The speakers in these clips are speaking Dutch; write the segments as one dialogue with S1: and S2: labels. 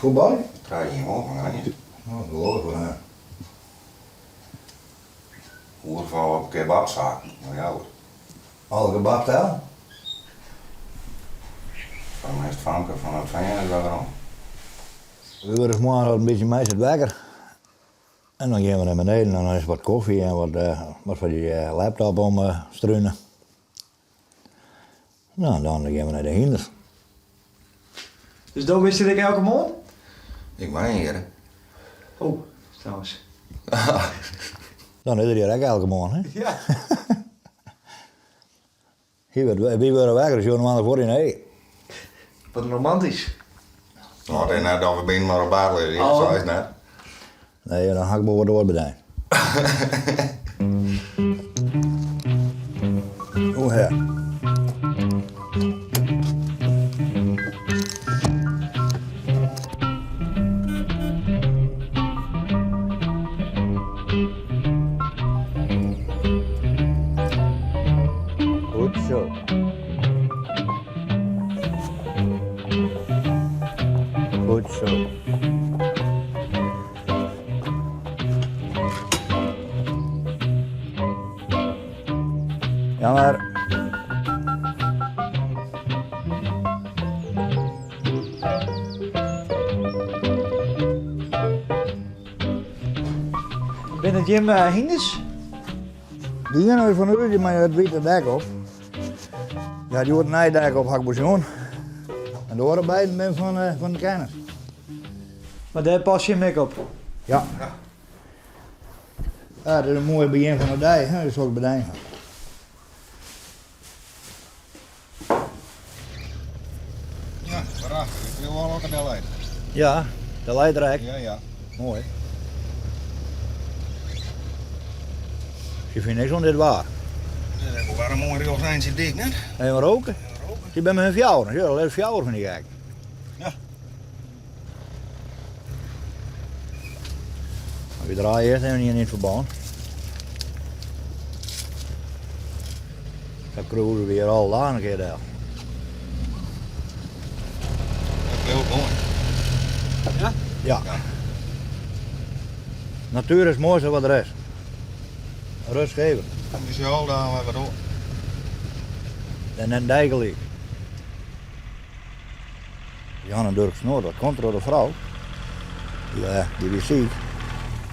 S1: Voorbij?
S2: Krijg je hem ook, maar niet.
S1: Nou, dat geloof ik wel, hè.
S2: Hoe geval op kebabzaak. Maar ja, hoor.
S1: Alle gebapt hè?
S2: Van meest Famke van het Feyenoord wel erom.
S1: We worden morgen een beetje mee zitten wekker. En dan gaan we naar beneden en dan is wat koffie en wat voor die laptop om struinen. Nou, dan gaan we naar de hinders.
S3: Dus dan wist je dat ik elke morgen?
S2: Ik ben hier.
S3: Oh, trouwens.
S1: Dan is er hier ook elke morgen, hè?
S3: Ja.
S1: Wie worden wekker, zo normaal voor in hé.
S3: Wat romantisch.
S2: Nou, dat is net dat we binnen maar op bad liggen,
S3: Oh.
S2: zo is het net.
S1: Nee, dan hak ik me wat door bedijn. Hoe her? Goed zo. Goed zo. Ja, maar...
S3: Ben het Jim Hinders?
S1: Die gaan we van u, die maar het witte dak op. Ja, die wordt een nijdak op Hakboezjoen. En de andere beiden ben van de kennis.
S3: Maar daar pas je hem op.
S1: Ja. Ja, dat is een mooi begin van de dij, hè? Dat zal ik bedenken.
S2: Ja, waarachtig. Ik wil wel ook een leider.
S1: Ja, de leidraak.
S2: Ja, ja.
S1: Mooi. Je vindt niks van dit waar.
S2: We waren mooi heel zijn ze dik, net.
S1: En we roken? Je bent met een fjouwer, ja, dat is fjouwer van die gek.
S2: Ja.
S1: Maar we draaien eerst even niet in het verband. Dan krijgen we weer al daar een keer daar.
S2: Dat is heel mooi.
S3: Ja?
S1: Ja.
S2: Ja.
S1: Natuur is het mooiste wat er is. Rustgever.
S2: Dus je al daar we door.
S1: En een dijkelijk. Jan en Dirk Snoor, dat komt door de vrouw. Die weer ziek.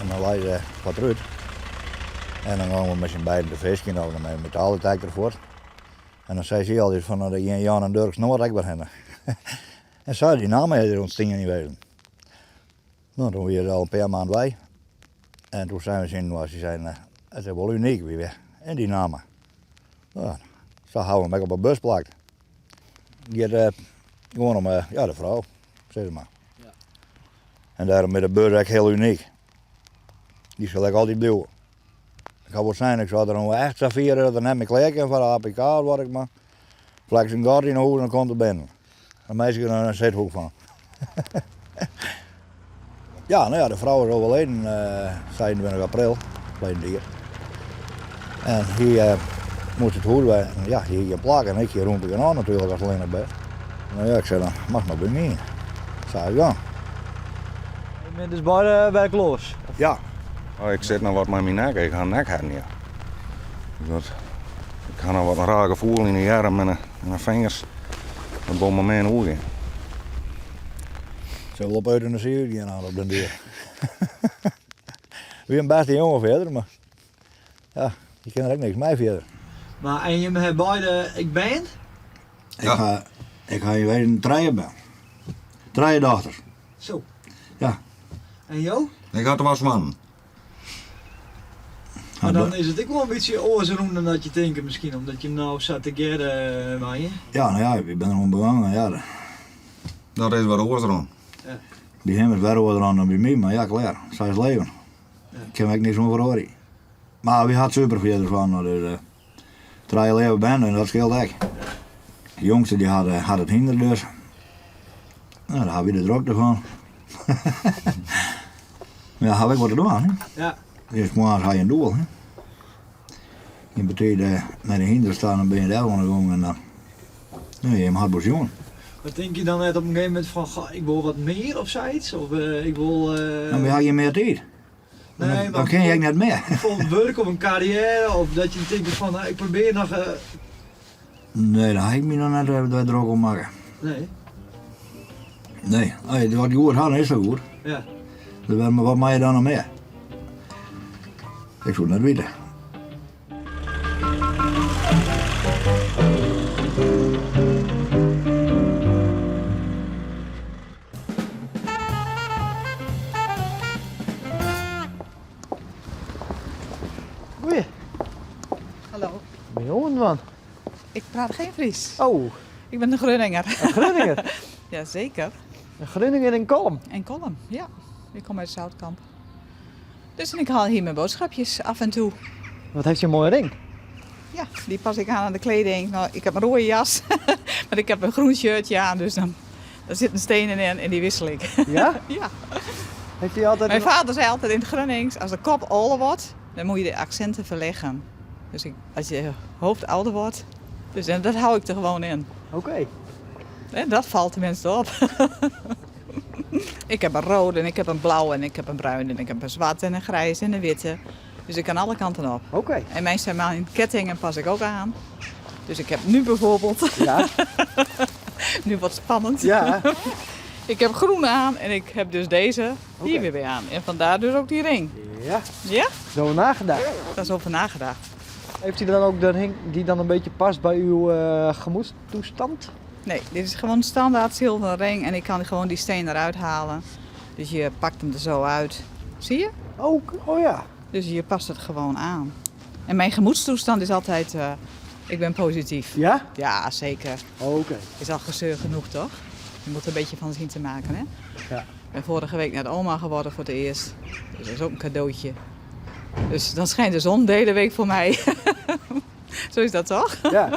S1: En dan leidt ze wat terug. En dan gaan we met z'n beiden de visje nou, dan met de alle tijd ervoor. En dan zei ze altijd van dat Jan en Dirk Snoor ik beginnen. En zei die naam er ons dingen niet weten. Nou, toen weer al een paar maanden bij. En toen zijn we zien, was die zijn, het is wel uniek weer. En die namen. Nou, zo houden we hem op een bus plakt. Die gaat gewoon om ja, de vrouw, zeg maar.
S3: Ja.
S1: En daarom met de bus eigenlijk heel uniek. Die zal ik altijd doen. Ik ga waarschijnlijk zo er nog echt serveren dat er net mijn kleken van de APK wat ik maar. Vlek zijn gard in de hoek en dan komt er binnen. En meisje er een zithoek van. Ja, nou ja, de vrouw is overleden 27 april, verleden dier. En hier moest het horen, ja, hier plakken en ik hier rond ik aan natuurlijk als alleen bij. Nou ja, ik zei dan, mag maar bij mij. Zei ik dan.
S3: Je bent dus bij werkloos.
S1: Ja.
S2: Oh, ik zit nog wat met mijn nek, ik ga een nekhernia. Ik ga nog wat een raar gevoel in de arm en de vingers. Dat bom me mee in de ogen.
S1: Ze wil op euthanasie gaan aan op den deur. Weer een beste jongen verder, maar ja, die kan er ook niks mee verder.
S3: Maar en je hebt beide ik band?
S2: Ja.
S1: Ik ga je weten, treien ben. Treien dochters.
S3: Zo.
S1: Ja.
S3: En jou?
S2: Ik had er wel zwan.
S3: Maar dan is het ook wel een beetje oorzaak dan dat je denkt misschien, omdat je nou zat te gerden bij je.
S1: Ja, nou ja, ik ben er onbevangen. Ja,
S2: Dat is wat oorzaak.
S1: bij hem is verder dan bij mij, maar ja, klaar. Zij is leven.
S3: Ja.
S1: Ik heb echt niks over horen. Maar we hadden super veel ervan. Dus, treien leven ben en dat scheelt echt. De jongste die had het hinder dus. Nou, daar hebben we de drukte van. Ja, heb ik wat te doen, hè.
S3: Ja.
S1: Eerst maar ga je een doel, hè. Je betekent met de hinder staan en ben je daar gewoon gegaan en dan. Nee, je hebt hard jongen.
S3: Wat denk je dan net op een gegeven moment van, goh, ik wil wat meer of zoiets? Of ik wil...
S1: Dan heb je meer tijd.
S3: nee,
S1: Dan kun je niet meer.
S3: bijvoorbeeld werk of een carrière, of dat je denkt van, nou, ik probeer nog...
S1: Nee, dan ga ik me nog net droog om maken.
S3: nee,
S1: Nee, hey, wat je goed had is zo goed.
S3: ja.
S1: Dus wat mag je dan nog meer? Ik zou het net weten.
S4: Goeie,
S5: Hallo,
S4: ben je jongen man?
S5: ik praat geen Fries.
S4: Oh,
S5: Ik ben een Groninger.
S4: een Groninger.
S5: Jazeker.
S4: Een Groninger in Kolm.
S5: En Kolm, ja. Ik kom uit Zoutkamp. Dus ik haal hier mijn boodschapjes af en toe.
S4: Wat heeft je een mooie ring?
S5: Ja, die pas ik aan de kleding. Nou, ik heb een rode jas, maar ik heb een groen shirtje aan. Dus dan zitten stenen in en die wissel ik.
S4: Ja?
S5: Ja.
S4: Heeft hij altijd...
S5: Mijn vader zei altijd in het Gronings, als de kop ouder wordt, dan moet je de accenten verleggen. Dus als je hoofd ouder wordt, dus dat hou ik er gewoon in.
S4: Oké.
S5: En dat valt tenminste op. Ik heb een rode en ik heb een blauw en ik heb een bruin en ik heb een zwart en een grijs en een witte. Dus ik kan alle kanten op.
S4: Oké.
S5: En mijn kettingen pas ik ook aan. Dus ik heb nu bijvoorbeeld,
S4: Ja.
S5: nu wat spannend.
S4: Ja.
S5: Ik heb groen aan en ik heb dus deze hier
S4: Oké.
S5: weer aan. En vandaar dus ook die ring.
S4: Ja.
S5: Ja,
S4: Zo nagedacht.
S5: daar is over nagedacht.
S4: Heeft hij dan ook de ring die dan een beetje past bij uw gemoedstoestand?
S5: Nee, dit is gewoon een standaard zilveren ring en ik kan gewoon die steen eruit halen. Dus je pakt hem er zo uit. Zie je?
S4: Oh ja.
S5: Dus je past het gewoon aan. En mijn gemoedstoestand is altijd, ik ben positief.
S4: Ja?
S5: Ja, zeker.
S4: Oké.
S5: Is al gezeur genoeg, toch? Je moet er een beetje van zien te maken, hè?
S4: Ja.
S5: Ik ben vorige week net oma geworden voor het eerst. Dus dat is ook een cadeautje. Dus dan schijnt de zon de hele week voor mij. Zo is dat toch?
S4: Ja.